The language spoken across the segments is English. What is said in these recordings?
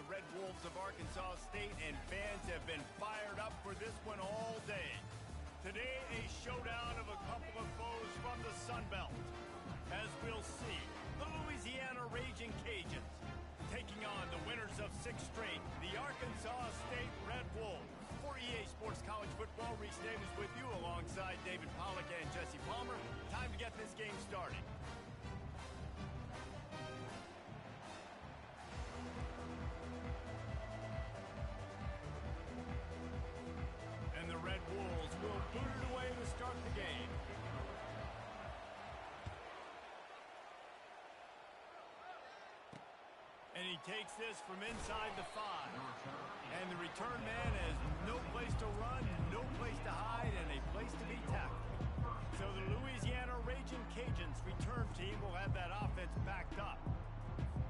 Red Wolves of Arkansas State, and fans have been fired up for this one all day. Today, a showdown of a couple of foes from the Sun Belt. As we'll see, the Louisiana Ragin Cajuns taking on the winners of 6 straight, the Arkansas State Red Wolves. For EA Sports College Football, Reese Davis with you alongside David Pollack and Jesse Palmer. Time to get this game started. And the Red Wolves will boot it away to start the game. And he takes this from inside the 5. And the return man has no place to run, no place to hide, and a place to be tackled. So the Louisiana Ragin Cajuns return team will have that offense backed up.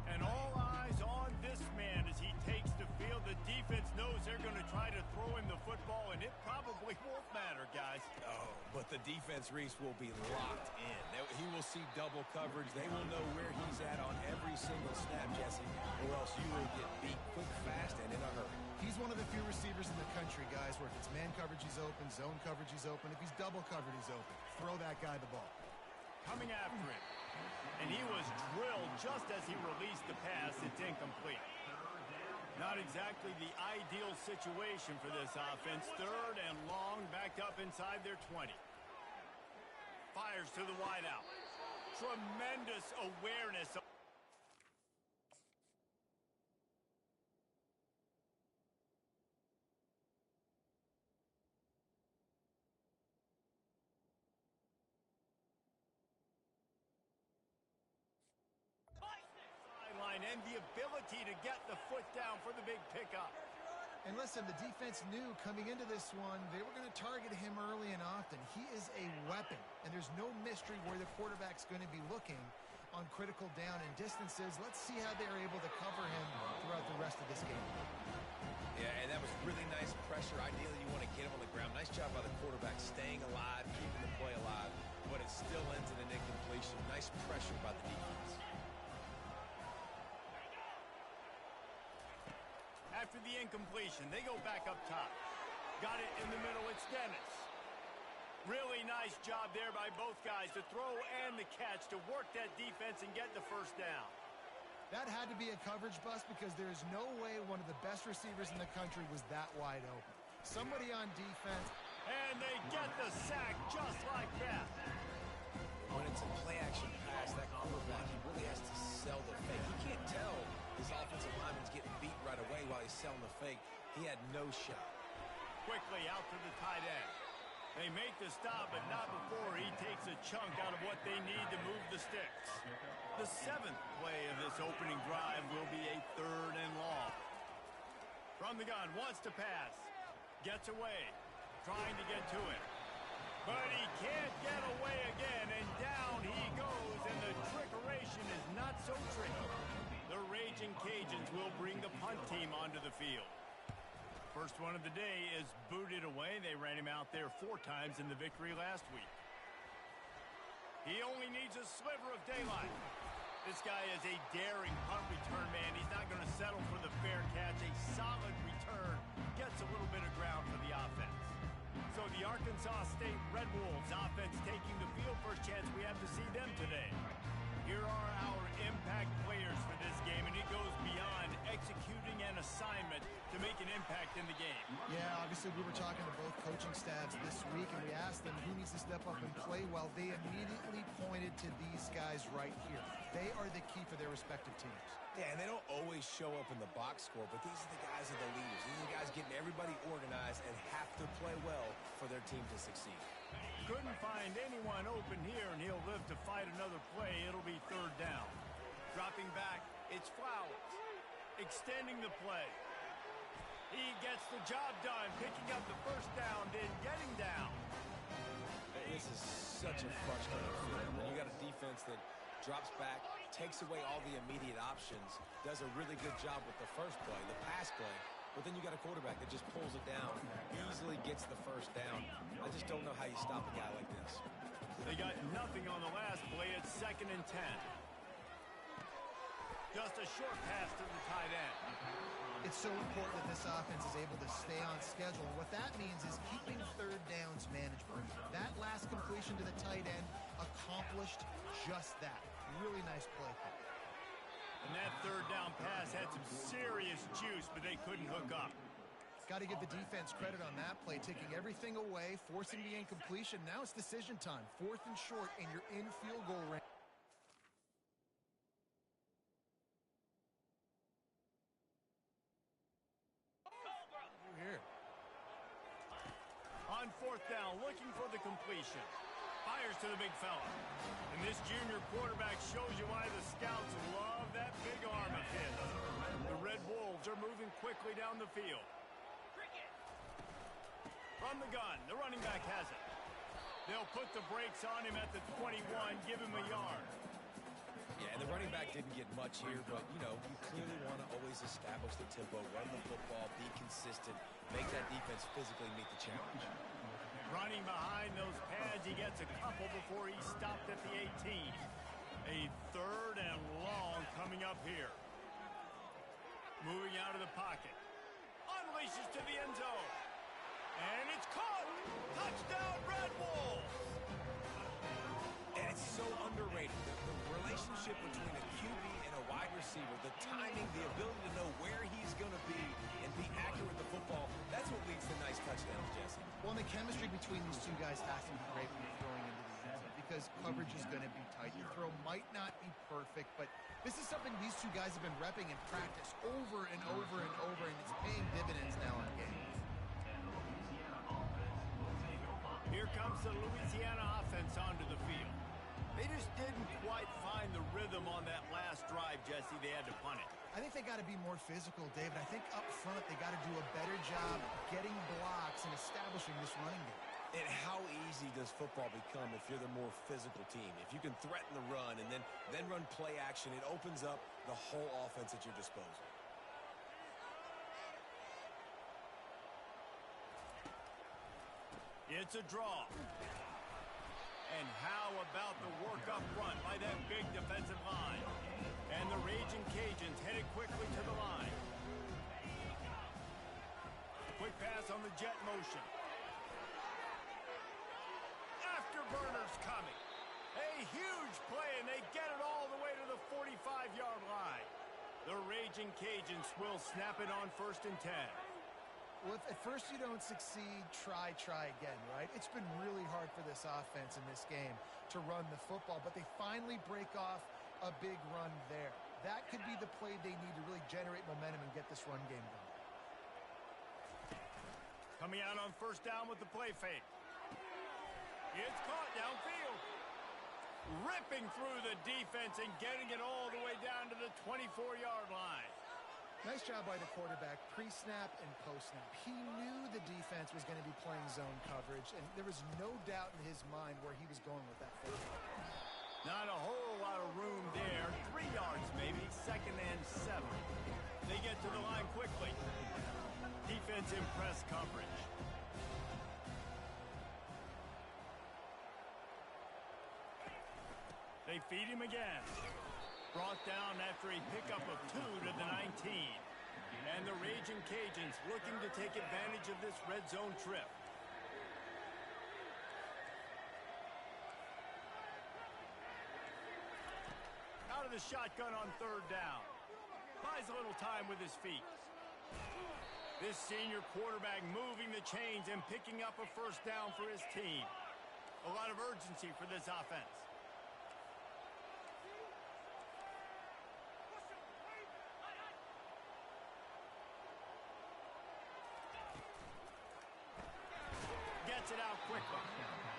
And all eyes on this man as he takes the field. The defense knows they're going to try to throw him the football, and it probably won't matter, guys. Oh, but the defense, Reese, will be locked in. He will see double coverage. They will know where he's at on every single snap, Jesse, or else you will get beat quick, fast, and in a hurry. He's one of the few receivers in the country, guys, where if it's man coverage, he's open, zone coverage, he's open. If he's double covered, he's open. Throw that guy the ball. Coming after him. And he was drilled just as he released the pass. It's incomplete. Not exactly the ideal situation for this offense. 3rd and long, backed up inside their 20. Fires to the wideout. Tremendous awareness. Sideline and the ability to get the foot down for the big pickup. And listen, the defense knew coming into this one, they were going to target him early and often. He is a weapon, and there's no mystery where the quarterback's going to be looking on critical down and distances. Let's see how they're able to cover him throughout the rest of this game. Yeah, and that was really nice pressure. Ideally, you want to get him on the ground. Nice job by the quarterback staying alive, keeping the play alive, but it still ends in an incompletion. Nice pressure by the defense. After the incompletion, they go back up top. Got it in the middle, it's Dennis. Really nice job there by both guys to throw and the catch to work that defense and get the first down. That had to be a coverage bust because there is no way one of the best receivers in the country was that wide open. Somebody on defense. And they get the sack just like that. When it's a play-action pass, that quarterback, he really has to sell the fake. He can't tell his offensive lineman's getting beat right away while he's selling the fake. He had no shot. Quickly out to the tight end. They make the stop, but not before he takes a chunk out of what they need to move the sticks. The 7th play of this opening drive will be a 3rd and long. From the gun, wants to pass. Gets away, trying to get to it. But he can't get away again, and down he goes, and the trickeration is not so tricky. The Ragin Cajuns will bring the punt team onto the field. First one of the day is booted away. They ran him out there 4 times in the victory last week. He only needs a sliver of daylight. This guy is a daring punt return man. He's not going to settle for the fair catch. A solid return gets a little bit of ground for the offense. So the Arkansas State Red Wolves offense taking the field. First chance we have to see them today. Here are our impact players for this game, and it goes beyond executing an assignment to make an impact in the game. Yeah, obviously we were talking to both coaching staffs this week, and we asked them who needs to step up and play well. They immediately pointed to these guys right here. They are the key for their respective teams. Yeah, and they don't always show up in the box score, but these are the guys that are the leaders. These are the guys getting everybody organized and have to play well for their team to succeed. Couldn't find anyone open here, and he'll live to fight another play. It'll be 3rd down. Dropping back, it's Flowers. Extending the play. He gets the job done, picking up the first down, then getting down. This is such a frustrating feeling when you got a defense that drops back, takes away all the immediate options, does a really good job with the first play, the pass play, but then you got a quarterback that just pulls it down, easily gets the first down. I just don't know how you stop a guy like this. They got nothing on the last play. It's 2nd and 10. Just a short pass to the tight end. It's so important that this offense is able to stay on schedule. And what that means is keeping third downs manageable. That last completion to the tight end accomplished just that. Really nice play call. And that third down pass had some serious juice, but they couldn't hook up. Got to give the defense credit on that play, taking everything away, forcing the incompletion. Now it's decision time. 4th and short, and you're in field goal range. Here. On 4th down, looking for the completion. Fires to the big fella. And this junior quarterback shows you why the scouts love that big arm of his. The Red Wolves are moving quickly down the field. From the gun, the running back has it. They'll put the brakes on him at the 21, give him a yard. Yeah, and the running back didn't get much here, but, you clearly want to always establish the tempo, run the football, be consistent, make that defense physically meet the challenge. Running behind those pads, he gets a couple before he's stopped at the 18. A 3rd and long coming up here. Moving out of the pocket. Unleashes to the end zone. And it's caught! Touchdown, Red Wolves! And it's so underrated. The relationship between a QB and a wide receiver, the timing, the ability to know where he's going to be and be accurate with the football, that's what leads to nice touchdowns, Jesse. Well, and the chemistry between these two guys has to be great when you're throwing into the end zone because coverage is going to be tight. Your throw might not be perfect, but this is something these two guys have been repping in practice over and over and over, and it's paying dividends now in games. Here comes the Louisiana offense onto the field. They just didn't quite find the rhythm on that last drive, Jesse. They had to punt it. I think they got to be more physical, David. I think up front they got to do a better job getting blocks and establishing this running game. And how easy does football become if you're the more physical team? If you can threaten the run and then run play action, it opens up the whole offense at your disposal. It's a draw. And how about the work up front by that big defensive line? And the Ragin' Cajuns headed quickly to the line. Quick pass on the jet motion. Afterburners coming. A huge play, and they get it all the way to the 45-yard line. The Ragin' Cajuns will snap it on 1st and 10. Well, if at first you don't succeed, try again, right? It's been really hard for this offense in this game to run the football, but they finally break off a big run there. That could be the play they need to really generate momentum and get this run game going. Coming out on 1st down with the play fake. It's caught downfield. Ripping through the defense and getting it all the way down to the 24-yard line. Nice job by the quarterback, pre-snap and post-snap. He knew the defense was going to be playing zone coverage, and there was no doubt in his mind where he was going with that football. Not a whole lot of room there. 3 yards maybe, 2nd and 7. They get to the line quickly. Defense in press coverage. They feed him again. Brought down after a pickup of 2 to the 19. And the Ragin' Cajuns looking to take advantage of this red zone trip. Out of the shotgun on 3rd down. Buys a little time with his feet. This senior quarterback moving the chains and picking up a 1st down for his team. A lot of urgency for this offense. Gets it out quickly.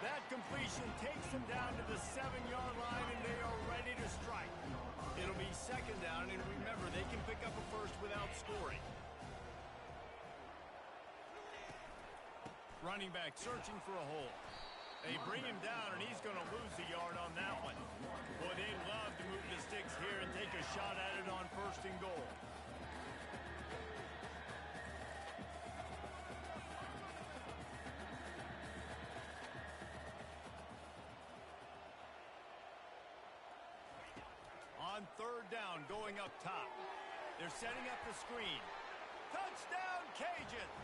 That completion takes them down to the 7-yard line, and they are ready to strike. It'll be 2nd down, and remember, they can pick up a 1st without scoring. Running back searching for a hole. They bring him down, and he's going to lose a yard on that one. Boy, they'd love to move the sticks here and take a shot at it on 1st and goal. On 3rd down, going up top. They're setting up the screen. Touchdown, Cajuns.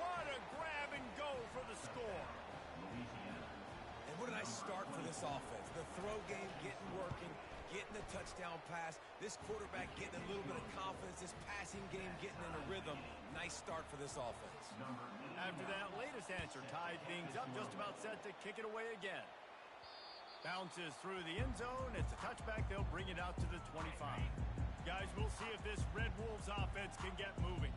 What a grab and go for the score. And what did I start for this offense? The throw game getting working, getting the touchdown pass. This quarterback getting a little bit of confidence. This passing game getting in a rhythm. Nice start for this offense. After that latest answer tied things up, just about set to kick it away again. Bounces through the end zone. It's a touchback. They'll bring it out to the 25. Guys, we'll see if this Red Wolves offense can get moving.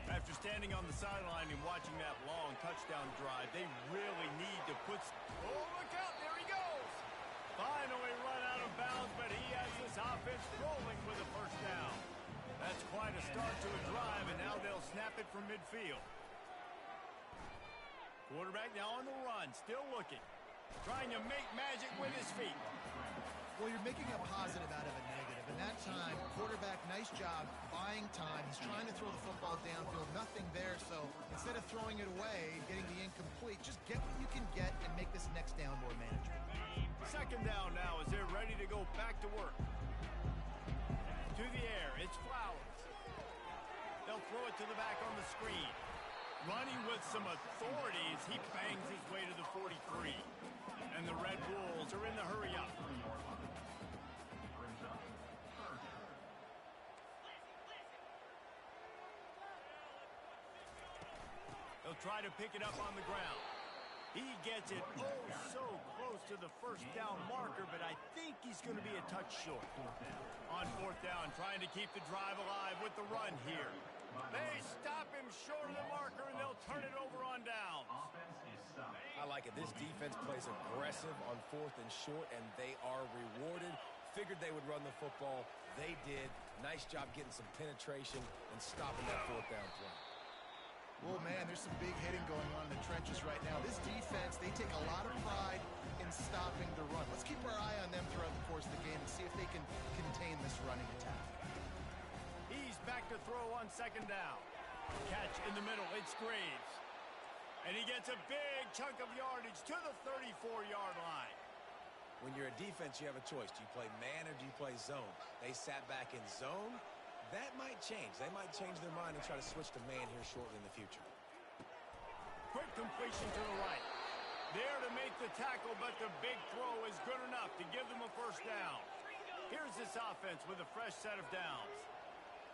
After standing on the sideline and watching that long touchdown drive, they really need to put... Oh, look out. There he goes. Finally run out of bounds, but he has this offense rolling with a first down. That's quite a start to a drive, and now they'll snap it from midfield. Quarterback now on the run, still looking. Trying to make magic with his feet. Well, you're making a positive out of a negative. And that time, quarterback, nice job, buying time. He's trying to throw the football downfield. Nothing there, so instead of throwing it away and getting the incomplete, just get what you can get and make this next down more manageable. Second down now as they're ready to go back to work. To the air, it's Flowers. They'll throw it to the back on the screen. Running with some authority as he bangs his way to the 43. And the Red Wolves are in the hurry up. They'll try to pick it up on the ground. He gets it so close to the first down marker, but I think he's going to be a touch short. On fourth down, trying to keep the drive alive with the run here. They stop him short of the marker, and they'll turn it over on downs. I like it. This defense plays aggressive on fourth and short, and they are rewarded. Figured they would run the football. They did. Nice job getting some penetration and stopping that fourth down play. Well, man, there's some big hitting going on in the trenches right now. This defense, they take a lot of pride in stopping the run. Let's keep our eye on them throughout the course of the game and see if they can contain this running attack. He's back to throw on second down. Catch in the middle. It's Graves. And he gets a big chunk of yardage to the 34-yard line. When you're a defense, you have a choice. Do you play man or do you play zone? They sat back in zone. That might change. They might change their mind and try to switch to man here shortly in the future. Quick completion to the right. There to make the tackle, but the big throw is good enough to give them a first down. Here's this offense with a fresh set of downs.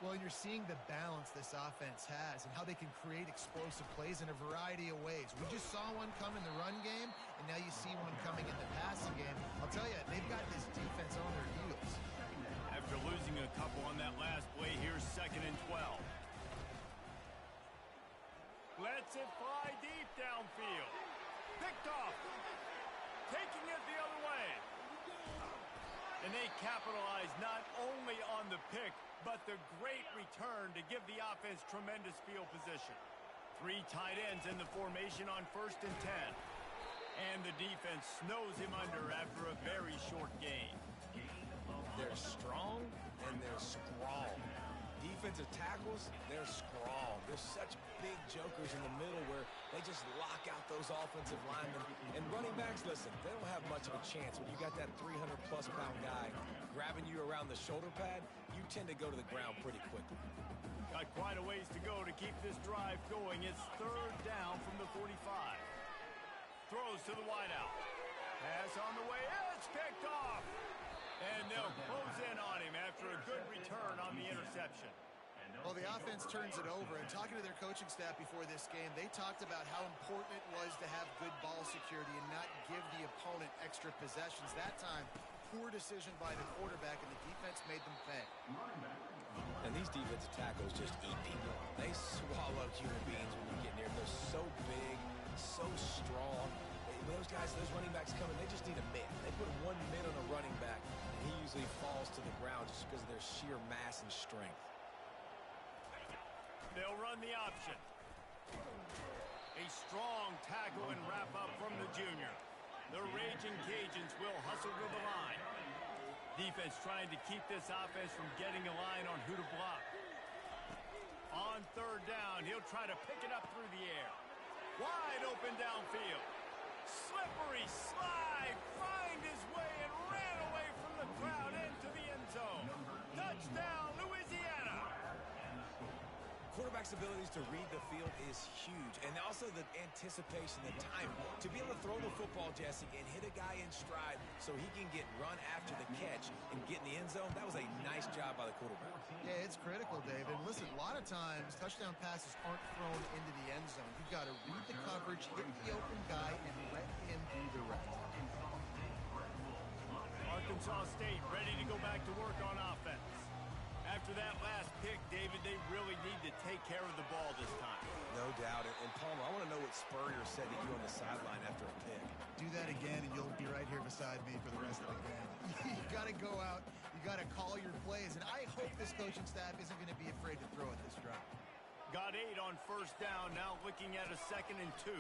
Well, you're seeing the balance this offense has and how they can create explosive plays in a variety of ways. We just saw one come in the run game, and now you see one coming in the passing game. I'll tell you, they've got this defense on their heels. After losing a couple on that last play, here's 2nd and 12. Lets it fly deep downfield. Picked off. Taking it the other way. And they capitalize not only on the pick, but the great return to give the offense tremendous field position. 3 tight ends in the formation on 1st and 10. And the defense snows him under after a very short gain. They're strong and they're scrawl. Defensive tackles, they're scrawl. They're such big jokers in the middle where they just lock out those offensive linemen. And running backs, listen, they don't have much of a chance. When you got that 300-plus pound guy grabbing you around the shoulder pad, you tend to go to the ground pretty quickly. Got quite a ways to go to keep this drive going. It's 3rd down from the 45. Throws to the wideout. Pass on the way. It's picked off. And they'll close in on him after a good return on the interception. Well, the offense turns it over, and talking to their coaching staff before this game, they talked about how important it was to have good ball security and not give the opponent extra possessions. That time, poor decision by the quarterback, and the defense made them pay. And these defensive tackles just eat people. They swallow human beings when you get near. They're so big, so strong. Those guys, those running backs coming, they just need a mid. They put 1 mid on a running back, and he usually falls to the ground just because of their sheer mass and strength. They'll run the option. A strong tackle and wrap up from the junior. The Ragin Cajuns will hustle to the line. Defense trying to keep this offense from getting a line on who to block. On 3rd down, he'll try to pick it up through the air. Wide open downfield. Slippery slide, find his way and ran away from the crowd into the end zone. Touchdown, Louisiana. quarterback's abilities to read the field is huge, and also the anticipation, the time to be able to throw the football, Jesse, and hit a guy in stride so he can get run after the catch and get in the end zone. That was a nice job by the quarterback. Yeah, it's critical, David. Listen, a lot of times touchdown passes aren't thrown into the end zone. You've got to read the coverage, hit the open guy, and let him do the rest. Arkansas State ready to go back to work on offense. After that last pick, David, they really need to take care of the ball this time. No doubt. And Palmer, I want to know what Spurrier said to you on the sideline after a pick. Do that again, and you'll be right here beside me for the rest of the game. You got to go out. You got to call your plays. And I hope this coaching staff isn't going to be afraid to throw at this drive. Got 8 on first down. Now looking at a 2nd and 2.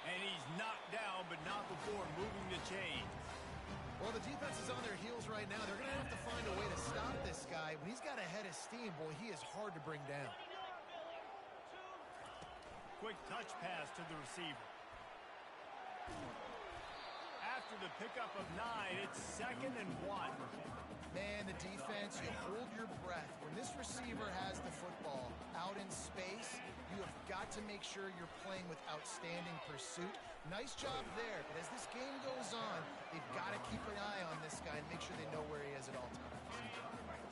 And he's knocked down, but not before moving the chains. Well, the defense is on their heels right now. They're going to have to find a way to stop this guy. When he's got a head of steam, boy, he is hard to bring down. Quick touch pass to the receiver. After the pickup of 9, it's 2nd and 1. Man, the defense, you hold your breath. When this receiver has the football out in space, you have got to make sure you're playing with outstanding pursuit. Nice job there, but as this game goes on, they've got to keep an eye on this guy and make sure they know where he is at all times.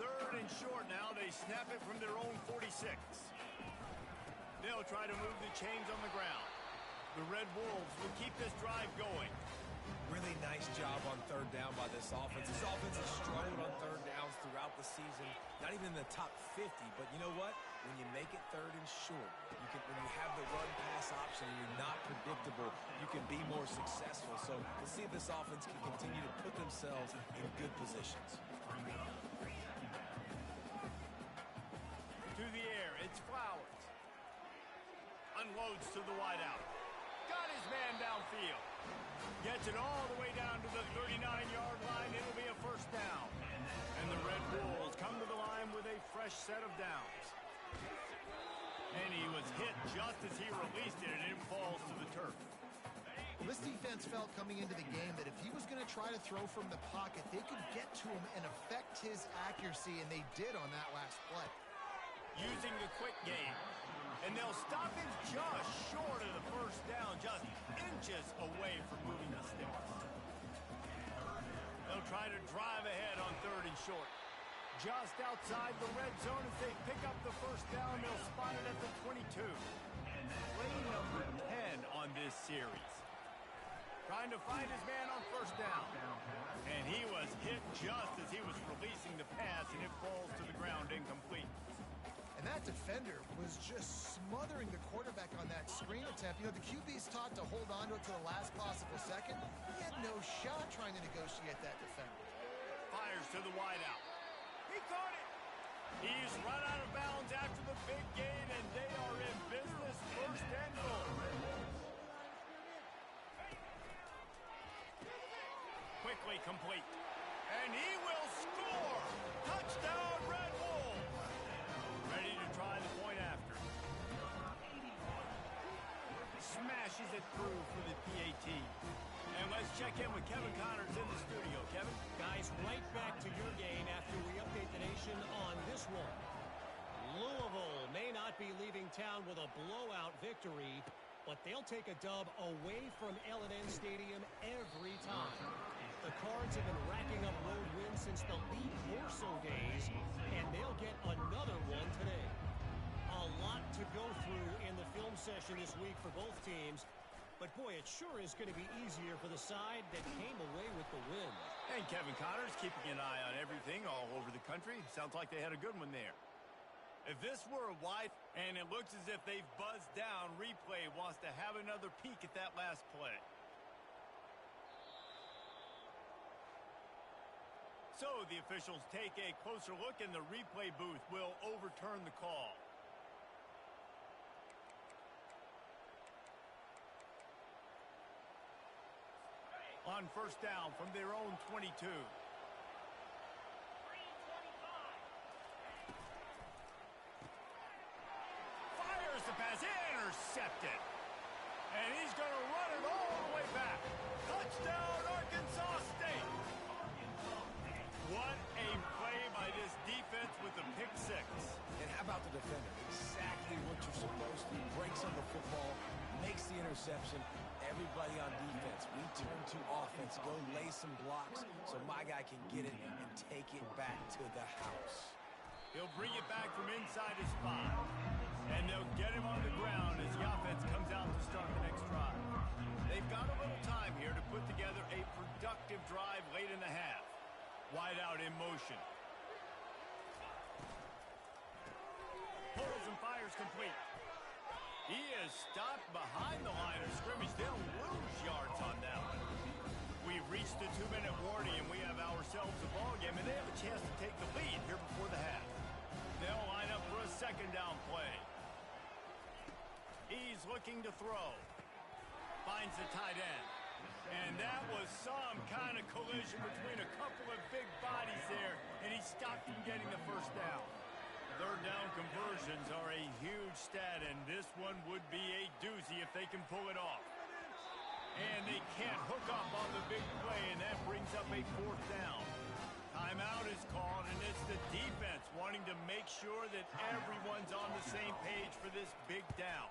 3rd and short now. They snap it from their own 46. They'll try to move the chains on the ground. The Red Wolves will keep this drive going. Really nice job on 3rd down by this offense. This offense has struggled on 3rd downs throughout the season. Not even in the top 50, but you know what? When you make it 3rd and short, when you have the run-pass option and you're not predictable, you can be more successful. So we'll see if this offense can continue to put themselves in good positions. To the air, it's Flowers. Unloads to the wideout. Got his man downfield. Gets it all the way down to the 39-yard line. It'll be a 1st down. And the Red Wolves come to the line with a fresh set of downs. And he was hit just as he released it, and it falls to the turf. Well, this defense felt coming into the game that if he was going to try to throw from the pocket, they could get to him and affect his accuracy, and they did on that last play. Using the quick game. And they'll stop him just short of the 1st down, just inches away from moving the sticks. They'll try to drive ahead on 3rd and short. Just outside the red zone as they pick up the 1st down. They'll spot it at the 22. Play number 10 on this series. Trying to find his man on 1st down. And he was hit just as he was releasing the pass, and it falls to the ground incomplete. And that defender was just smothering the quarterback on that screen attempt. You know, the QB's taught to hold on to it to the last possible second. He had no shot trying to negotiate that defender. Fires to the wideout. He caught it. He's run out of bounds after the big gain, and they are in business. 1st and goal. Quickly complete. And he will score. Touchdown, Red Wolves. Ready to try the point after. Smashes it through for the PAT. And let's check in with Kevin Connors in the studio. Kevin? Guys, right back to your game after we update the nation on this one. Louisville may not be leaving town with a blowout victory, but they'll take a dub away from L&N Stadium every time. The Cards have been racking up road wins since the Lee Corso days, and they'll get another one today. A lot to go through in the film session this week for both teams, but boy, it sure is going to be easier for the side that came away with the win. And Kevin Connors keeping an eye on everything all over the country. Sounds like they had a good one there. If this were a wide, and it looks as if they've buzzed down, replay wants to have another peek at that last play. So the officials take a closer look, and the replay booth will overturn the call. On 1st down from their own 22. Fires the pass, intercepted. And he's going to run it all the way back. Touchdown, Arkansas State. What a play by this this defense with a pick six. And how about the defender? Exactly what you're supposed to. Breaks on the football, makes the interception. Everybody on defense, we turn to offense. Go lay some blocks so my guy can get it and take it back to the house. He'll bring it back from inside his spot. And they'll get him on the ground as the offense comes out to start the next drive. They've got a little time here to put together a productive drive late in the half. Wide out in motion. Pulls and fires complete. He is stopped behind the line of scrimmage. They'll lose yards on that one. We've reached the 2-minute warning, and we have ourselves a ball game, and they have a chance to take the lead here before the half. They'll line up for a second down play. He's looking to throw. Finds the tight end. And that was some kind of collision between a couple of big bodies there, and he stopped him getting the first down. Third down conversions are a huge stat, and this one would be a doozy if they can pull it off. And they can't hook up on the big play, and that brings up a fourth down. Timeout is called, and it's the defense wanting to make sure that everyone's on the same page for this big down.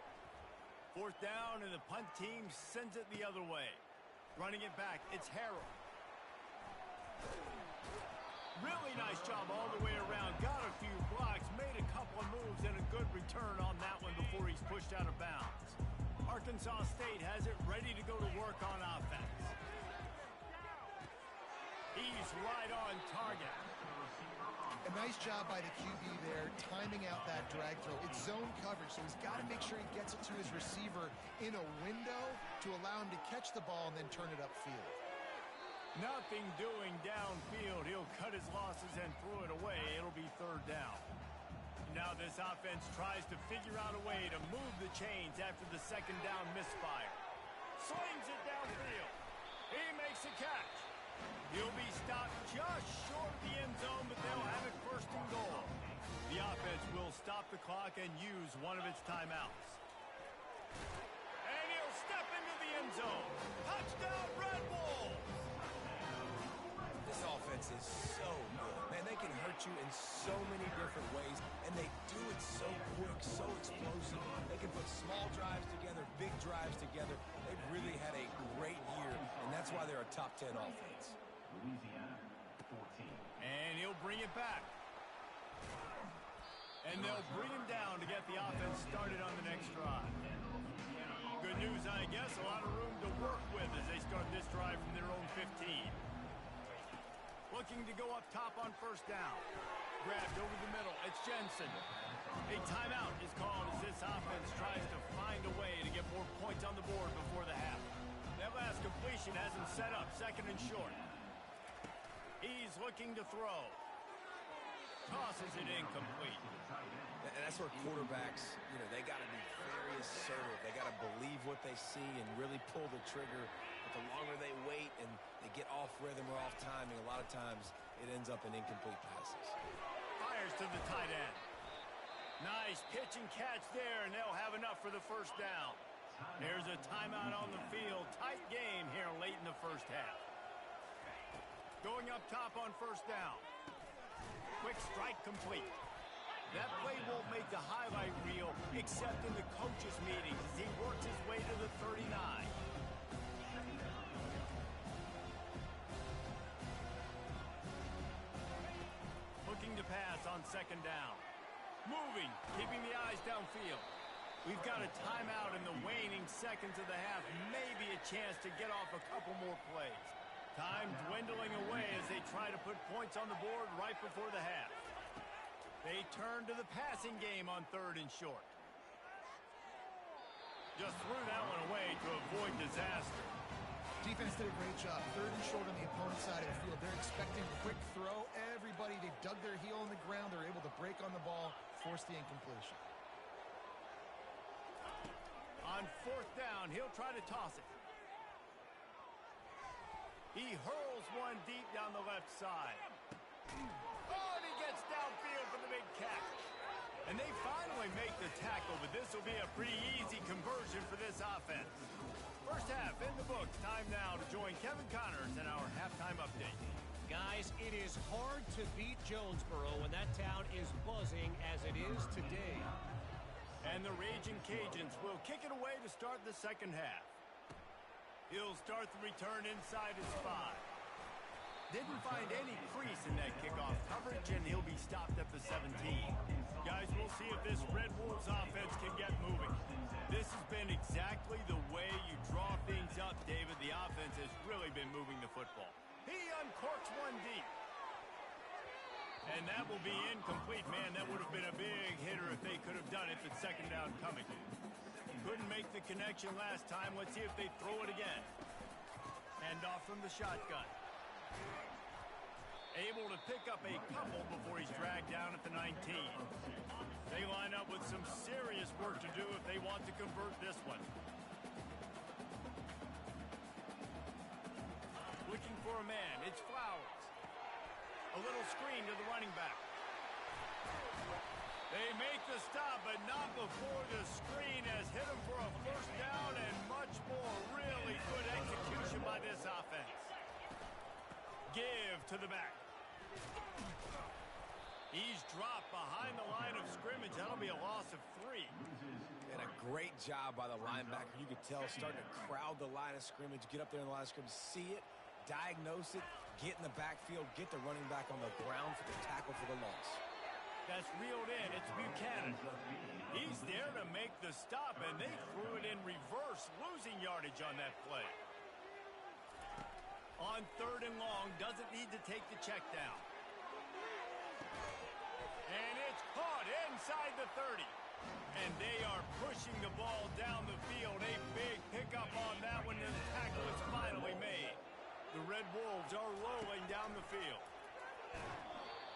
Fourth down, and the punt team sends it the other way. Running it back, it's Harrell. Really nice job all the way around. Got a few blocks, made a couple of moves, and a good return on that one before he's pushed out of bounds. Arkansas State has it ready to go to work on offense. He's right on target. A nice job by the QB there, timing out that drag throw. It's zone coverage, so he's got to make sure he gets it to his receiver in a window to allow him to catch the ball and then turn it upfield. Nothing doing downfield. He'll cut his losses and throw it away. It'll be third down. Now this offense tries to figure out a way to move the chains after the second down misfire. Slings it downfield. He makes a catch. He'll be stopped just short of the end zone, but they'll have it first and goal. The offense will stop the clock and use one of its timeouts. And he'll step into the end zone. Touchdown, Red Bulls! This offense is so good. Man, they can hurt you in so many different ways, and they do it so quick, so explosive. They can put small drives together, big drives together. They've really had a great year, and that's why they're a top 10 offense. And he'll bring it back. And they'll bring him down to get the offense started on the next drive. Good news, I guess. A lot of room to work with as they start this drive from their own 15. Looking to go up top on first down. Grabbed over the middle. It's Jensen. A timeout is called as this offense tries to find a way to get more points on the board before the half. That last completion has him set up second and short. He's looking to throw. Tosses it incomplete. And that's where quarterbacks, they got to be very assertive. They got to believe what they see and really pull the trigger. But the longer they wait and they get off rhythm or off timing, a lot of times it ends up in incomplete passes. Fires to the tight end. Nice pitch and catch there, and they'll have enough for the first down. There's a timeout on the field. Tight game here late in the first half. Going up top on first down. Quick strike complete. That play won't make the highlight reel except in the coaches' meetings as he works his way to the 39. Looking to pass on second down. Moving, keeping the eyes downfield. We've got a timeout in the waning seconds of the half. Maybe a chance to get off a couple more plays. Time dwindling away as they try to put points on the board right before the half. They turn to the passing game on third and short. Just threw that one away to avoid disaster. Defense did a great job. Third and short on the opponent's side of the field. They're expecting quick throw. Everybody, they dug their heel in the ground. They're able to break on the ball, force the incompletion. On fourth down, he'll try to toss it. He hurls one deep down the left side. Oh, and he gets downfield for the big catch. And they finally make the tackle, but this will be a pretty easy conversion for this offense. First half in the books. Time now to join Kevin Connors in our halftime update. Guys, it is hard to beat Jonesboro when that town is buzzing as it is today. And the Ragin' Cajuns will kick it away to start the second half. He'll start the return inside his 5. Didn't find any crease in that kickoff coverage, and he'll be stopped at the 17. Guys, we'll see if this Red Wolves offense can get moving. This has been exactly the way you draw things up, David. The offense has really been moving the football. He uncorks one deep. And that will be incomplete. Man, that would have been a big hitter if they could have done it, but second down coming. Couldn't make the connection last time. Let's see if they throw it again. Hand off from the shotgun. Able to pick up a couple before he's dragged down at the 19. They line up with some serious work to do if they want to convert this one. Looking for a man. It's Flowers. A little screen to the running back. They make the stop, but not before the screen has hit him for a first down and much more. Really good execution by this offense. Give to the back. He's dropped behind the line of scrimmage. That'll be a loss of 3. And a great job by the linebacker. You could tell starting to crowd the line of scrimmage, get up there in the line of scrimmage, see it, diagnose it, get in the backfield, get the running back on the ground for the tackle for the loss. That's reeled in. It's Buchanan. He's there to make the stop, and they threw it in reverse, losing yardage on that play. On 3rd and long, doesn't need to take the check down. And it's caught inside the 30. And they are pushing the ball down the field. A big pickup on that one, and the tackle is finally made. The Red Wolves are rolling down the field.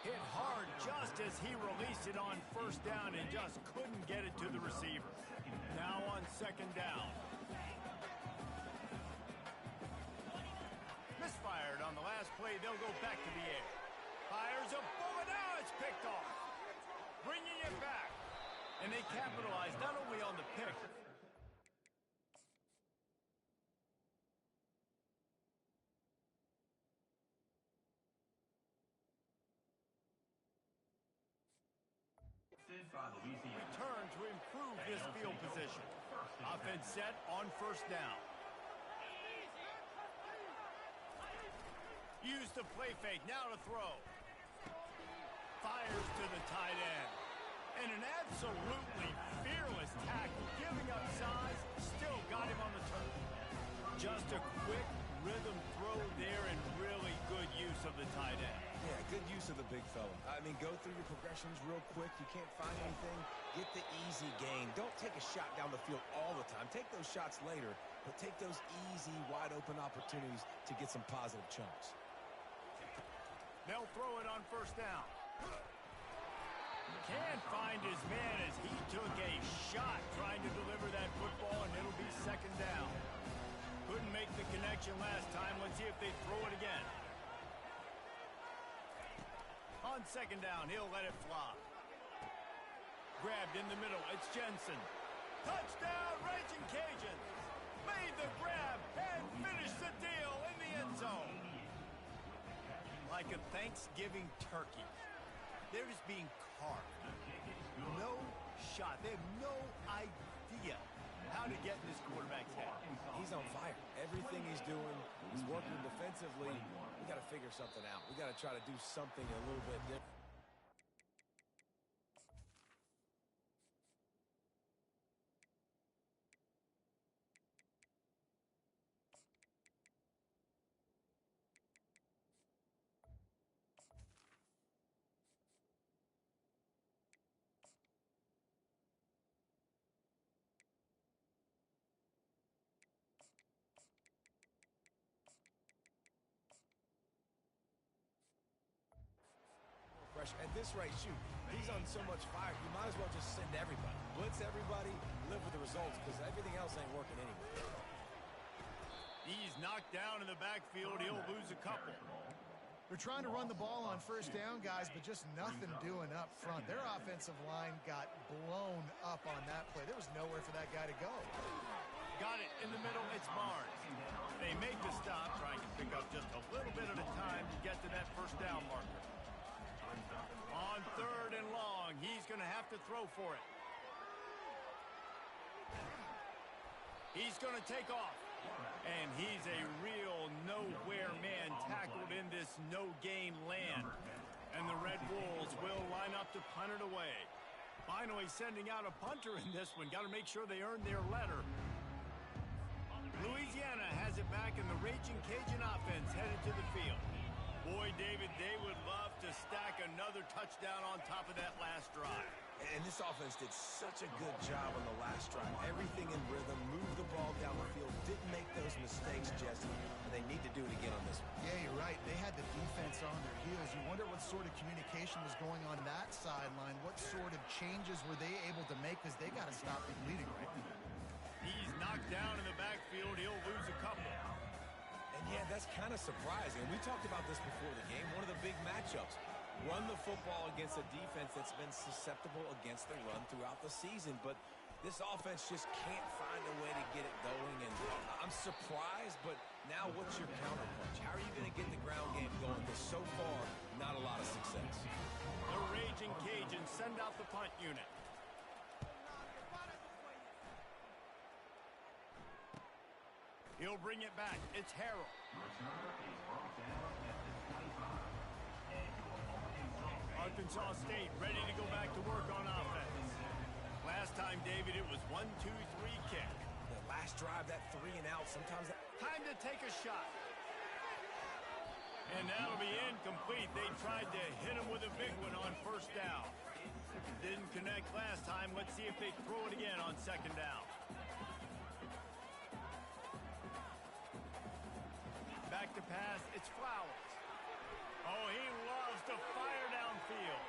Hit hard just as he released it on first down and just couldn't get it to the receiver. Now on second down. Misfired on the last play. They'll go back to the air. Fires a bullet. Now it's picked off. Bringing it back. And they capitalize not only on the pick. Return to improve this field position. Offense set on first down. Use the play fake. Now to throw. Fires to the tight end. And an absolutely fearless tackle. Giving up size. Still got him on the turn. Just a quick rhythm throw there and really good use of the tight end. Yeah, good use of the big fella. I mean, go through your progressions real quick. You can't find anything. Get the easy gain. Don't take a shot down the field all the time. Take those shots later, but take those easy, wide-open opportunities to get some positive chunks. They'll throw it on first down. Can't find his man as he took a shot trying to deliver that football, and it'll be second down. Couldn't make the connection last time. Let's see if they throw it again. On second down, he'll let it fly. Grabbed in the middle. It's Jensen. Touchdown, Ragin' Cajuns. Made the grab and finished the deal in the end zone. Like a Thanksgiving turkey. They're just being carved. No shot. They have no idea how to get in this quarterback's head. He's on fire. Everything he's doing, he's working defensively. We got to figure something out. We got to try to do something a little bit different. At this rate, shoot, he's on so much fire, you might as well just send everybody. Blitz everybody, live with the results, because everything else ain't working anyway. He's knocked down in the backfield. He'll lose a couple. They're trying to run the ball on first down, guys, but just nothing doing up front. Their offensive line got blown up on that play. There was nowhere for that guy to go. Got it in the middle. It's Barnes. They make the stop, trying to pick up just a little bit at a time to get to that first down marker. On 3rd and long, he's going to have to throw for it. He's going to take off. And he's a real nowhere man tackled in this no-gain land. And the Red Wolves will line up to punt it away. Finally sending out a punter in this one. Got to make sure they earn their letter. Louisiana has it back, and the Ragin Cajun offense headed to the field. Boy, David, they would love to stack another touchdown on top of that last drive. And this offense did such a good job on the last drive. Everything in rhythm, moved the ball down the field, didn't make those mistakes, Jesse, and they need to do it again on this one. Yeah, you're right. They had the defense on their heels. You wonder what sort of communication was going on that sideline. What sort of changes were they able to make, because they got to stop the bleeding right now. He's knocked down in the backfield. He'll lose a couple. And yeah, that's kind of surprising. We talked about this before the game. One of the big matchups. Run the football against a defense that's been susceptible against the run throughout the season. But this offense just can't find a way to get it going. And I'm surprised, but now what's your counterpunch? How are you going to get the ground game going? Because so far, not a lot of success. The Ragin Cajuns send out the punt unit. He'll bring it back. It's Harrell. Arkansas State ready to go back to work on offense. Last time, David, it was 1-2-3 kick. The last drive, that 3 and out, sometimes that... Time to take a shot. And that'll be incomplete. They tried to hit him with a big one on 1st down. Didn't connect last time. Let's see if they throw it again on 2nd down. Back to pass, it's Flowers. Oh, he loves to fire downfield.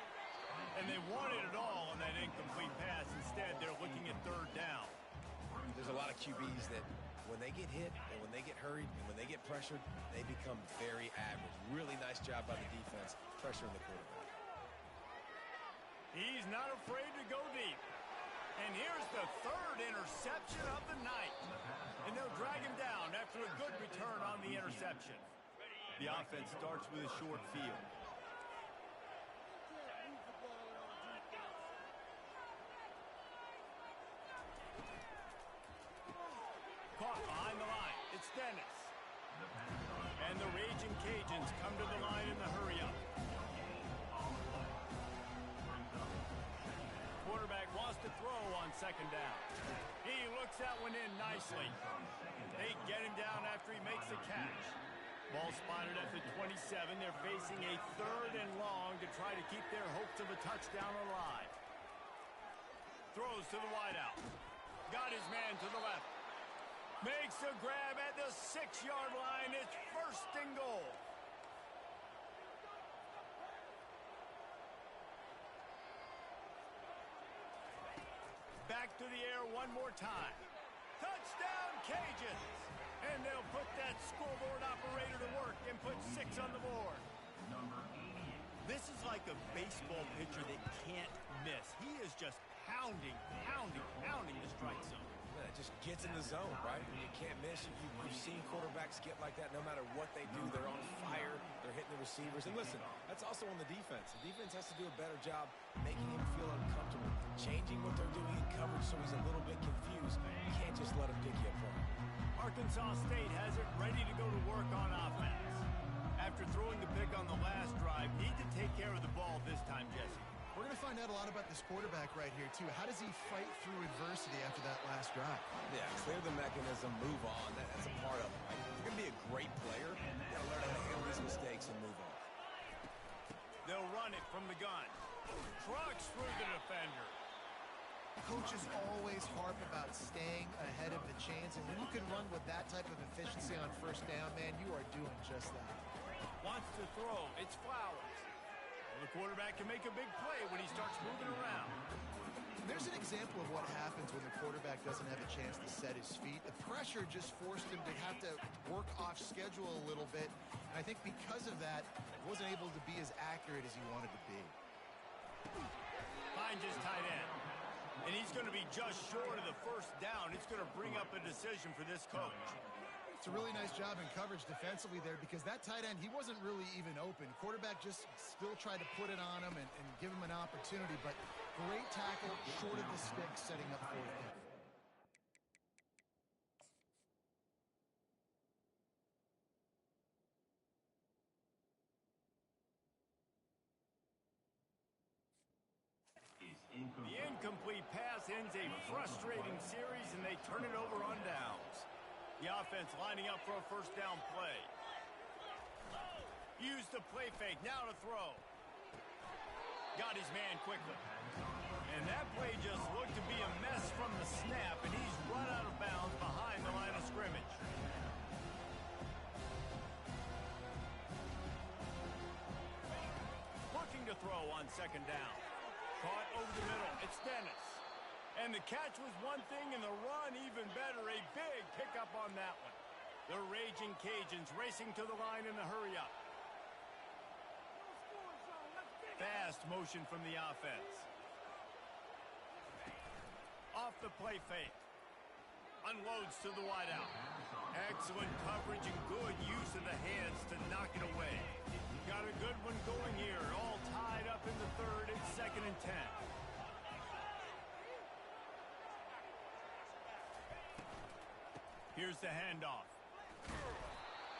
And they wanted it all on that incomplete pass. Instead, they're looking at 3rd down. There's a lot of QBs that when they get hit and when they get hurried and when they get pressured, they become very average. Really nice job by the defense, pressuring the quarterback. He's not afraid to go deep. And here's the 3rd interception of the night. And they'll drag him down after a good return on the interception. The offense starts with a short field. Caught behind the line. It's Dennis. And the Ragin Cajuns come to the line in the hurry-up. Quarterback wants to throw on 2nd down. He looks that one in nicely. They get him down after he makes the catch. Ball spotted at the 27. They're facing a 3rd and long to try to keep their hopes of a touchdown alive. Throws to the wideout. Got his man to the left. Makes a grab at the 6-yard line. It's 1st and goal. Back to the air one more time. Touchdown, Cajuns! And they'll put that scoreboard operator to work and put 6 on the board. This is like a baseball pitcher that can't miss. He is just pounding the strike zone. Yeah, it just gets in the zone, right? You can't miss. You've seen quarterbacks get like that no matter what they do. They're on fire. They're hitting the receivers. And listen, that's also on the defense. The defense has to do a better job making him feel uncomfortable, changing what they're doing in coverage so he's a little bit confused. You can't just let him pick you apart. Arkansas State has it ready to go to work on offense. After throwing the pick on the last drive, need to take care of the ball this time, Jesse. We're going to find out a lot about this quarterback right here, too. How does he fight through adversity after that last drive? Yeah, clear the mechanism, move on. That's a part of it, right? If you're going to be a great player, you got to learn how to handle these mistakes and move on. They'll run it from the gun. Trucks through the defender. Coaches always harp about staying ahead of the chains, and when you can run with that type of efficiency on 1st down, man, you are doing just that. Wants to throw. It's Flowers. The quarterback can make a big play when he starts moving around. There's an example of what happens when the quarterback doesn't have a chance to set his feet. The pressure just forced him to have to work off schedule a little bit. And I think because of that, he wasn't able to be as accurate as he wanted to be. Finds his tight end. And he's going to be just short of the 1st down, it's going to bring up a decision for this coach. It's a really nice job in coverage defensively there because that tight end, he wasn't really even open. Quarterback just still tried to put it on him and give him an opportunity, but great tackle, short of the stick, setting up fourth down. The incomplete pass ends a frustrating series, and they turn it over on downs. The offense lining up for a first down play. Use the play fake, now to throw. Got his man quickly. And that play just looked to be a mess from the snap, and he's run out of bounds behind the line of scrimmage. Looking to throw on second down. Caught over the middle. It's Dennis. And the catch was one thing, and the run even better. A big pickup on that one. The Raging Cajuns racing to the line in the hurry-up. Fast motion from the offense. Off the play fake. Unloads to the wideout. Excellent coverage and good use of the hands to knock it away. Got a good one going here. All tied up in the third. It's 2nd and 10. Here's the handoff.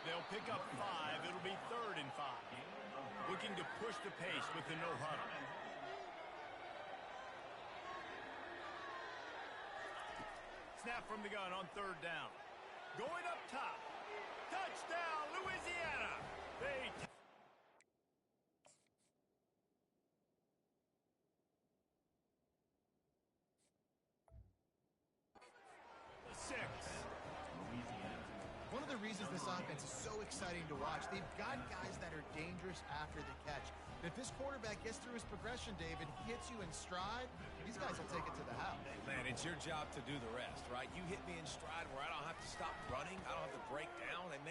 They'll pick up 5. It'll be 3rd and 5. Looking to push the pace with the no huddle. Snap from the gun on 3rd down. Going up top. Touchdown, Louisiana. They 6. One of the reasons this offense is so exciting to watch, they've got guys that are dangerous after the catch. If this quarterback gets through his progression, David, hits you in stride, these guys will take it to the house. Man, it's your job to do the rest, right? You hit me in stride where I don't have to stop running. I don't have to break down. And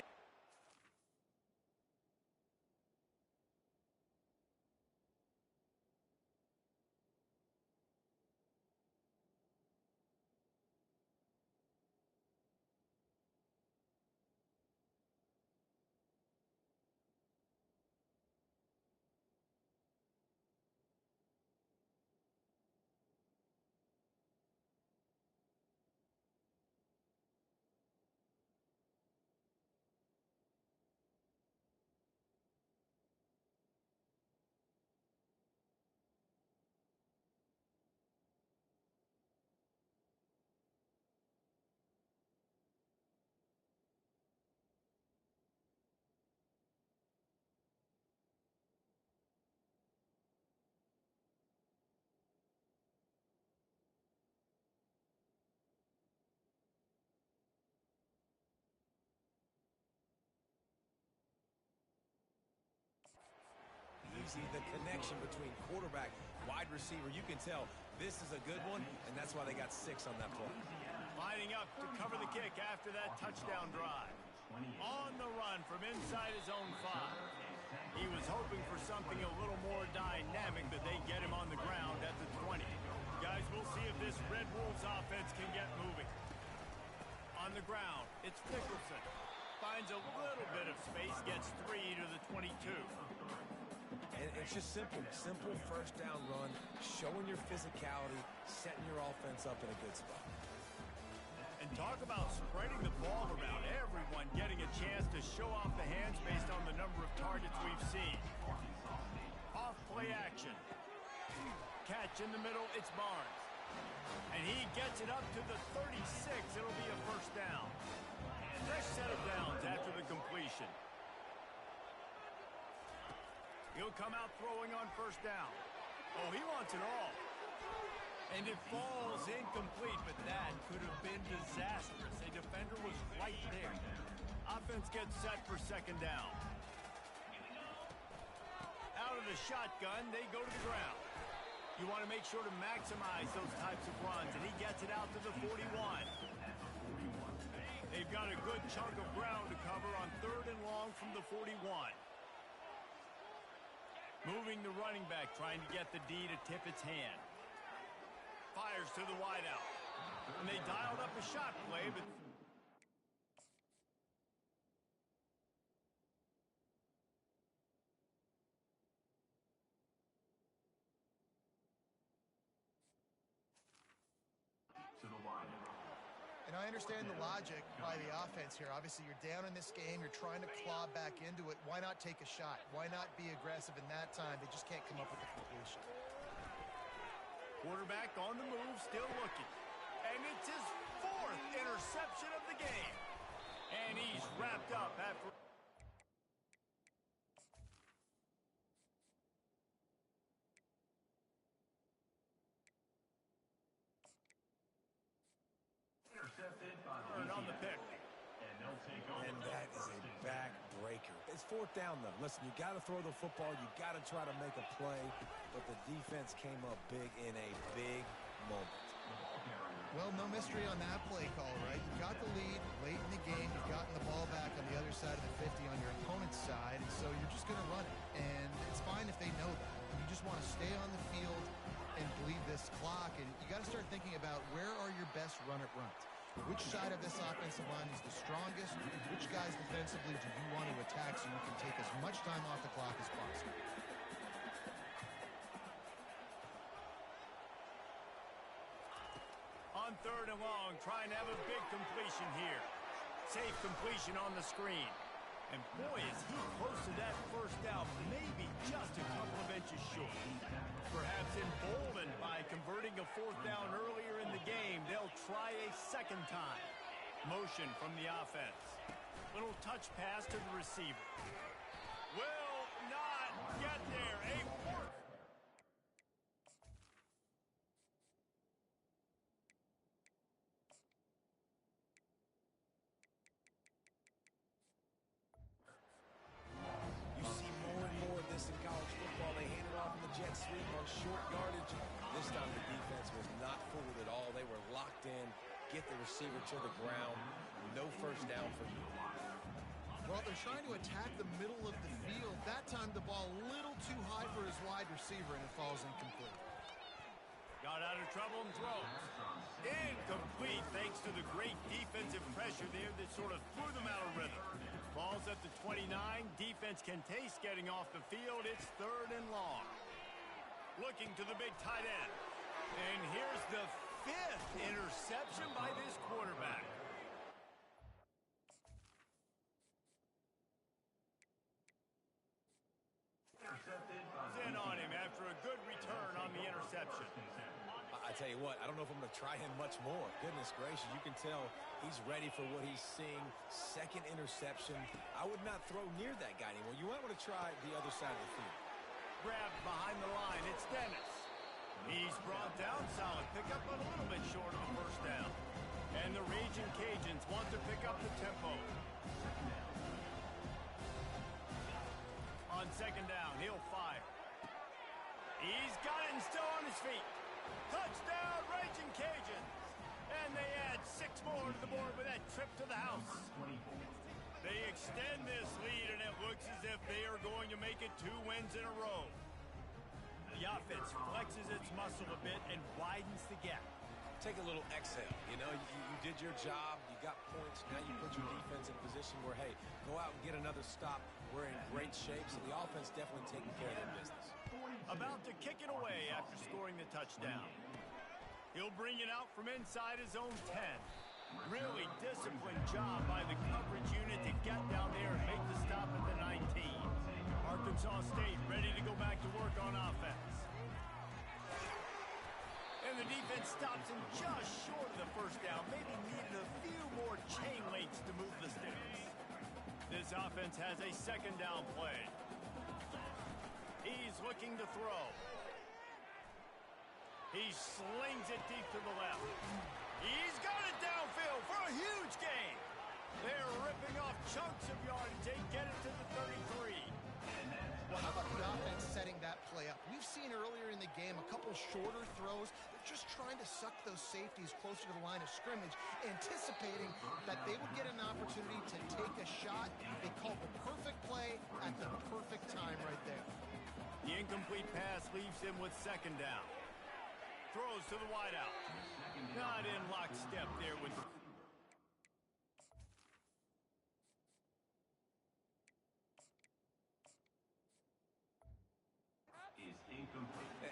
easy, the connection between quarterback, wide receiver, you can tell this is a good one, and that's why they got 6 on that play. Lining up to cover the kick after that touchdown drive. On the run from inside his own 5. He was hoping for something a little more dynamic, but they get him on the ground at the 20. Guys, we'll see if this Red Wolves offense can get moving. On the ground, it's Nicholson. Finds a little bit of space, gets 3 to the 22. And it's just simple first down run, showing your physicality, setting your offense up in a good spot. And talk about spreading the ball around. Everyone getting a chance to show off the hands based on the number of targets we've seen. Off play action. Catch in the middle, it's Barnes. And he gets it up to the 36. It'll be a first down. Fresh set of downs after the completion. He'll come out throwing on first down. Oh, he wants it all. And it falls incomplete, but that could have been disastrous. A defender was right there. Offense gets set for second down. Out of the shotgun, they go to the ground. You want to make sure to maximize those types of runs, and he gets it out to the 41. They've got a good chunk of ground to cover on 3rd and long from the 41. Moving the running back, trying to get the D to tip its hand. Fires to the wideout. And they dialed up a shot play, but... And I understand the logic by the offense here. Obviously, you're down in this game. You're trying to claw back into it. Why not take a shot? Why not be aggressive in that time? They just can't come up with the completion. Quarterback on the move, still looking. And it's his 4th interception of the game. And he's wrapped up after... on the pick. And that is a backbreaker. It's 4th down, though. Listen, you got to throw the football. You got to try to make a play. But the defense came up big in a big moment. Well, no mystery on that play call, right? You got the lead late in the game. You've gotten the ball back on the other side of the 50 on your opponent's side, and so you're just going to run it. And it's fine if they know that. You just want to stay on the field and bleed this clock, and you got to start thinking about where are your best run-it-runs. Which side of this offensive line is the strongest? Which guys defensively do you want to attack so you can take as much time off the clock as possible? On 3rd and long, trying to have a big completion here. Safe completion on the screen. And boy, is he close to that first down, maybe just a couple of inches short. Perhaps emboldened by converting a 4th down earlier in the game, they'll try a 2nd time. Motion from the offense. Little touch pass to the receiver. Will not get there. A work. In college football, they handed off in the jet sweep on short yardage. This time the defense was not fooled at all. They were locked in, get the receiver to the ground. No first down for you. Well, they're trying to attack the middle of the field. That time the ball a little too high for his wide receiver, and it falls incomplete. Got out of trouble and throws. Incomplete thanks to the great defensive pressure there that sort of threw them out of rhythm. Ball's at the 29. Defense can taste getting off the field. It's 3rd and long. Looking to the big tight end. And here's the 5th interception by this quarterback. In on him after a good return on the interception. I tell you what, I don't know if I'm going to try him much more. Goodness gracious, you can tell he's ready for what he's seeing. 2nd interception. I would not throw near that guy anymore. You might want to try the other side of the field. Grabbed behind the line. It's Dennis. He's brought down. Solid pickup, but a little bit short of the first down. And the Ragin Cajuns want to pick up the tempo. On 2nd down, he'll fire. He's got it and still on his feet. Touchdown, Ragin Cajuns. And they add 6 more to the board with that trip to the house. They extend this lead, and it looks as if they are going to make it 2 wins in a row. The offense flexes its muscle a bit and widens the gap. Take a little exhale. You know, you did your job. You got points. Now you put your defense in a position where, hey, go out and get another stop. We're in great shape, so the offense definitely taking care of their business. About to kick it away after scoring the touchdown. He'll bring it out from inside his own 10. Really disciplined job by the coverage unit to get down there and make the stop at the 19. Arkansas State ready to go back to work on offense. And the defense stops him just short of the first down. Maybe needed a few more chain links to move the sticks. This offense has a 2nd down play. He's looking to throw. He slings it deep to the left. He's got it downfield for a huge gain. They're ripping off chunks of yardage. They get it to the 33. Well, how about the offense setting that play up? We've seen earlier in the game a couple shorter throws. They're just trying to suck those safeties closer to the line of scrimmage, anticipating that they would get an opportunity to take a shot. They called the perfect play at the perfect time right there. The incomplete pass leaves him with 2nd down. Throws to the wideout. Not in lockstep there with the...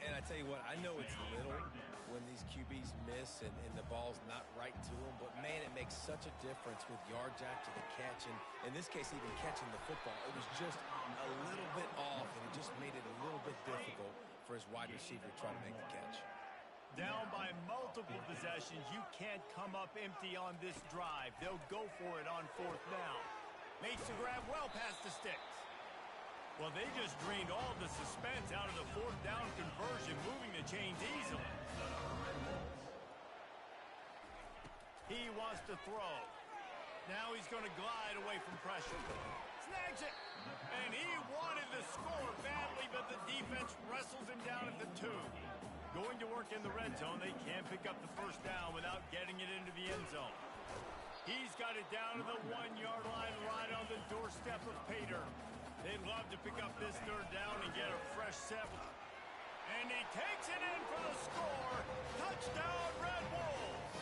And I tell you what, I know it's little when these QBs miss and the ball's not right to them, but man, it makes such a difference with yards after the catch, and in this case, even catching the football. It was just a little bit off, and it just made it a little bit difficult for his wide receiver to try to make the catch. Down by multiple possessions, you can't come up empty on this drive. They'll go for it on 4th down. Makes the grab well past the sticks. Well, they just drained all the suspense out of the 4th down conversion, moving the chains easily. He wants to throw. Now he's going to glide away from pressure. Snags it. And he wanted to score badly, but the defense wrestles him down at the 2. Going to work in the red zone, they can't pick up the 1st down without getting it into the end zone. He's got it down to the 1-yard line right on the doorstep of Pater. They'd love to pick up this 3rd down and get a fresh set. And he takes it in for the score. Touchdown, Red Wolves.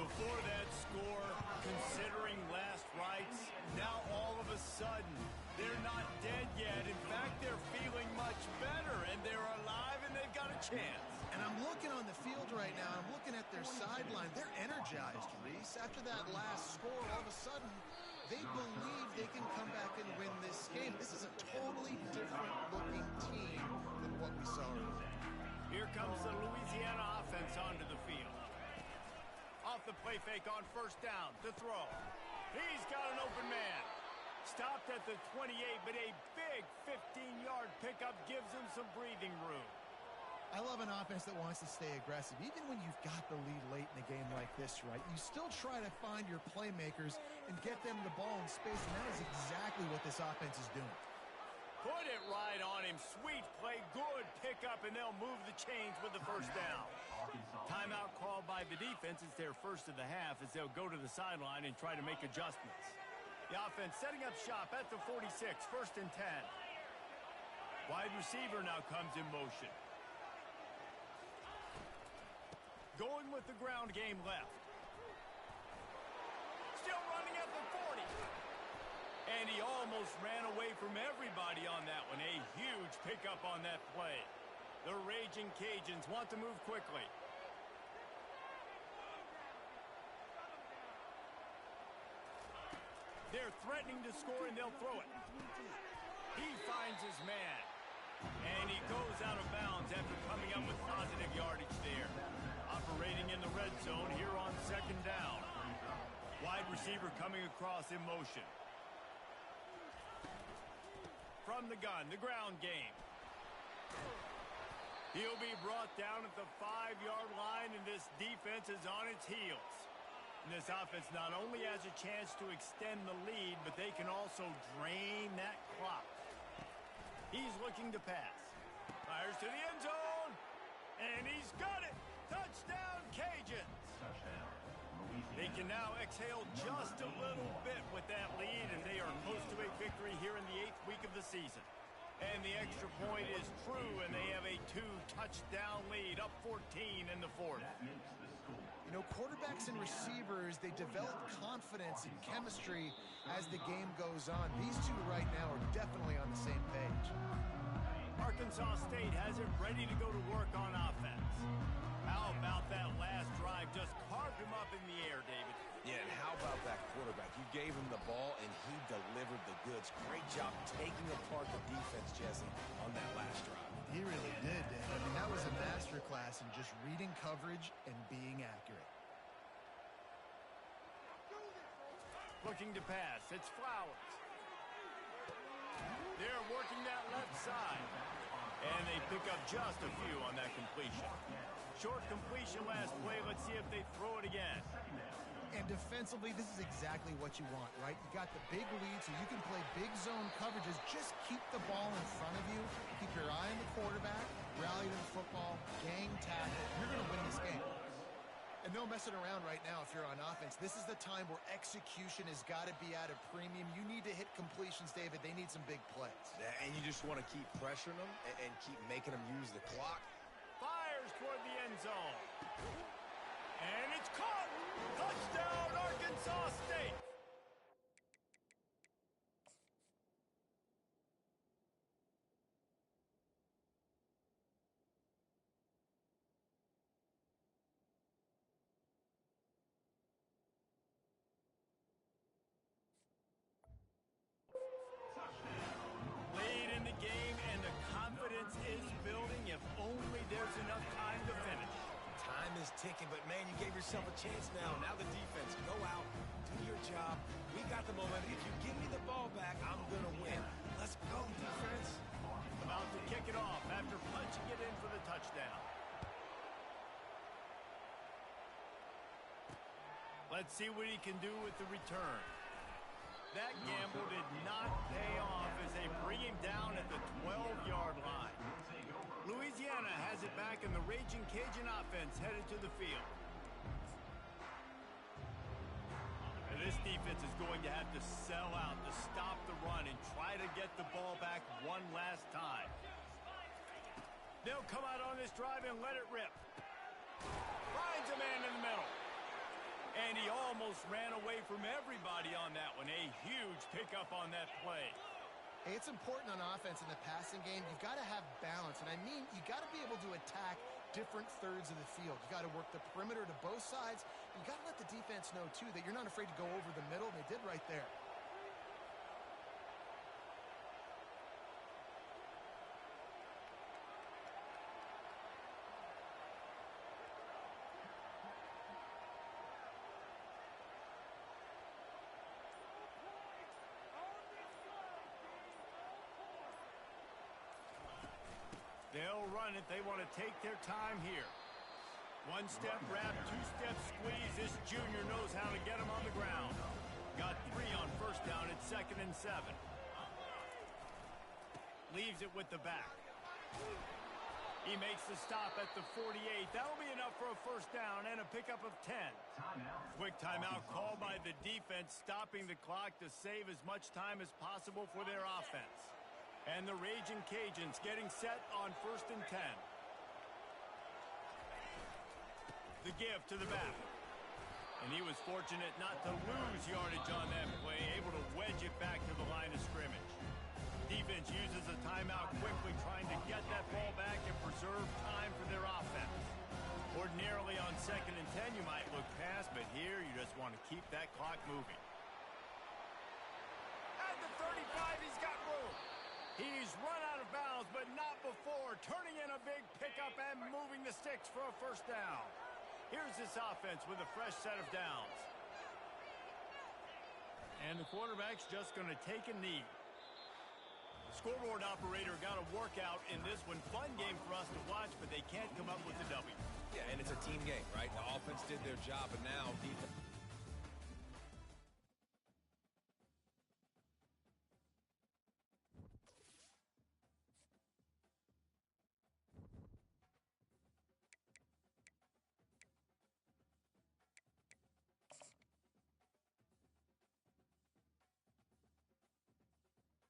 Before that score, considering last rites, now all of a sudden, they're not dead yet. In fact, they're feeling much better, and they're alive, and they've got a chance. And I'm looking on the field right now. I'm looking at their sideline. They're energized, Reese. After that last score, all of a sudden, they believe they can come back and win this game. This is a totally different-looking team than what we saw earlier. Here comes the Louisiana offense onto the field. Off the play fake on 1st down to throw. He's got an open man. Stopped at the 28, but a big 15-yard pickup gives him some breathing room. I love an offense that wants to stay aggressive. Even when you've got the lead late in a game like this, right, you still try to find your playmakers and get them the ball in space, and that is exactly what this offense is doing. Put it right on him. Sweet play, good pickup, and they'll move the chains with the 1st down. Timeout called by the defense. It's their first of the half as they'll go to the sideline and try to make adjustments. The offense setting up shop at the 46, 1st and 10. Wide receiver now comes in motion. Going with the ground game left. Still running at the 40. And he almost ran away from everybody on that one. A huge pickup on that play. The Raging Cajuns want to move quickly. They're threatening to score, and they'll throw it. He finds his man. And he goes out of bounds after coming up with positive yardage there. Operating in the red zone here on 2nd down. Wide receiver coming across in motion. From the gun, the ground game. He'll be brought down at the 5-yard line, and this defense is on its heels. And this offense not only has a chance to extend the lead, but they can also drain that clock. He's looking to pass. Fires to the end zone. And he's got it. Touchdown, Cajuns. They can now exhale just a little bit with that lead, and they are close to a victory here in the 8th week of the season. And the extra point is true, and they have a 2-touchdown lead, up 14 in the 4th. You know, quarterbacks and receivers, they develop confidence and chemistry as the game goes on. These two right now are definitely on the same page. Arkansas State has it ready to go to work on offense. How about that last drive? Just carved him up in the air, David. Yeah, and how about that quarterback? You gave him the ball, and he delivered the goods. Great job taking apart the defense, Jesse, on that last drive. He really did, Dan. I mean, that was a masterclass in just reading coverage and being accurate. Looking to pass. It's Flowers. They're working that left side. And they pick up just a few on that completion. Short completion last play. Let's see if they throw it again. And defensively, this is exactly what you want, right? You got the big lead, so you can play big zone coverages. Just keep the ball in front of you. Keep your eye on the quarterback. Rally to the football. Gang tackle. You're going to win this game. And no messing around right now if you're on offense. This is the time where execution has got to be at a premium. You need to hit completions, David. They need some big plays. And you just want to keep pressuring them and keep making them use the clock. Fires toward the end zone. And it's caught! Touchdown, Arkansas State! Late in the game, and the confidence is building if only there's enough time to finish. Time is ticking, but man, you gave yourself a chance now. Now the defense, go out, do your job. We got the momentum. If you give me the ball back, I'm going to win. Let's go, defense. About to kick it off after punching it in for the touchdown. Let's see what he can do with the return. That gamble did not pay off as they bring him down at the 12-yard line. Louisiana has it back, and the Ragin' Cajun offense headed to the field. And this defense is going to have to sell out to stop the run and try to get the ball back one last time. They'll come out on this drive and let it rip. Finds a man in the middle. And he almost ran away from everybody on that one. A huge pickup on that play. Hey, it's important on offense in the passing game. You've got to have balance. And I mean, you got to be able to attack different thirds of the field. You got to work the perimeter to both sides. You got to let the defense know, too, that you're not afraid to go over the middle. They did right there. They'll run it. They want to take their time here. One-step wrap, two-step squeeze. This junior knows how to get him on the ground. Got 3 on first down. It's 2nd and 7. Leaves it with the back. He makes the stop at the 48. That'll be enough for a first down and a pickup of 10. Quick timeout called by the defense, stopping the clock to save as much time as possible for their offense. And the Ragin' Cajuns getting set on 1st and 10. The give to the back. And he was fortunate not to lose yardage on that play, able to wedge it back to the line of scrimmage. Defense uses a timeout quickly, trying to get that ball back and preserve time for their offense. Ordinarily on 2nd and 10, you might look past, but here you just want to keep that clock moving. At the 35, he's got room. He's run out of bounds, but not before. Turning in a big pickup and moving the sticks for a first down. Here's this offense with a fresh set of downs. And the quarterback's just going to take a knee. Scoreboard operator got a workout in this one. Fun game for us to watch, but they can't come up with the W. Yeah, and it's a team game, right? The offense did their job, and now defense.